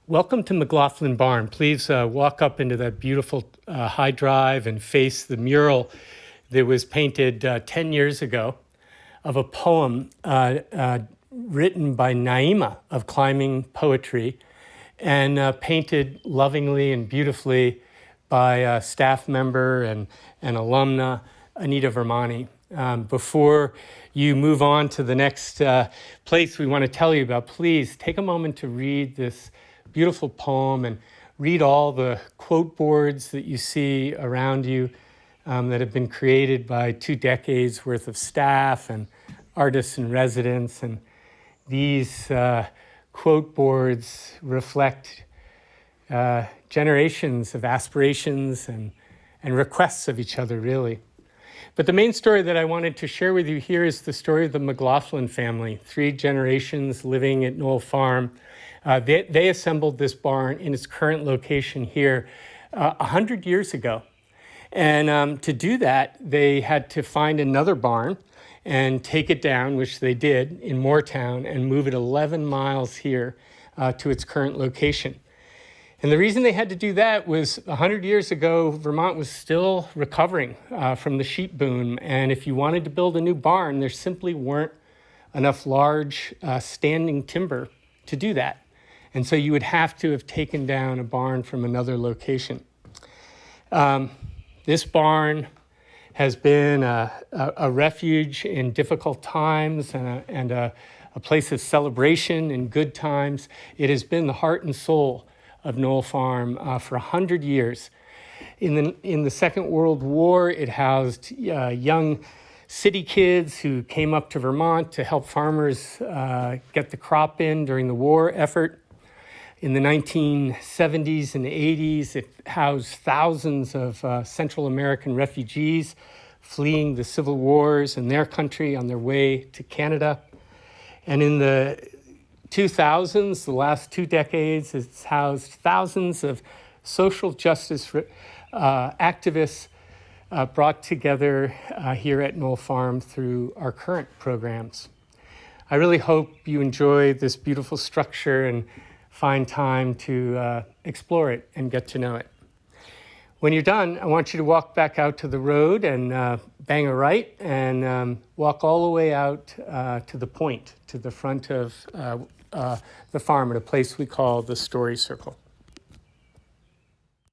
Welcome to Mcglaughlin Barn. Please walk up into that beautiful high drive and face the mural that was painted 10 years ago of a poem written by Naima of Climbing Poetry and painted lovingly and beautifully by a staff member and alumna, Anita Vermani. Before you move on to the next place we want to tell you about, please take a moment to read this beautiful poem and read all the quote boards that you see around you that have been created by 2 decades worth of staff and artists in residence. And these quote boards reflect generations of aspirations and requests of each other, really. But the main story that I wanted to share with you here is the story of the Mcglaughlin family, 3 generations living at Knoll Farm. They assembled this barn in its current location here 100 years ago. And to do that, they had to find another barn and take it down, which they did in Moortown, and move it 11 miles here to its current location. And the reason they had to do that was 100 years ago, Vermont was still recovering from the sheep boom. And if you wanted to build a new barn, there simply weren't enough large standing timber to do that. And so you would have to have taken down a barn from another location. This barn has been a refuge in difficult times and a place of celebration in good times. It has been the heart and soul of Knoll Farm for 100 years. In the Second World War, it housed young city kids who came up to Vermont to help farmers get the crop in during the war effort. In the 1970s and 80s, it housed thousands of Central American refugees fleeing the civil wars in their country on their way to Canada. And in the 2000s, the last 2 decades, it's housed thousands of social justice activists brought together here at Knoll Farm through our current programs. I really hope you enjoy this beautiful structure and find time to explore it and get to know it. When you're done, I want you to walk back out to the road and bang a right and walk all the way out to the point, to the front of the farm at a place we call the Story Circle.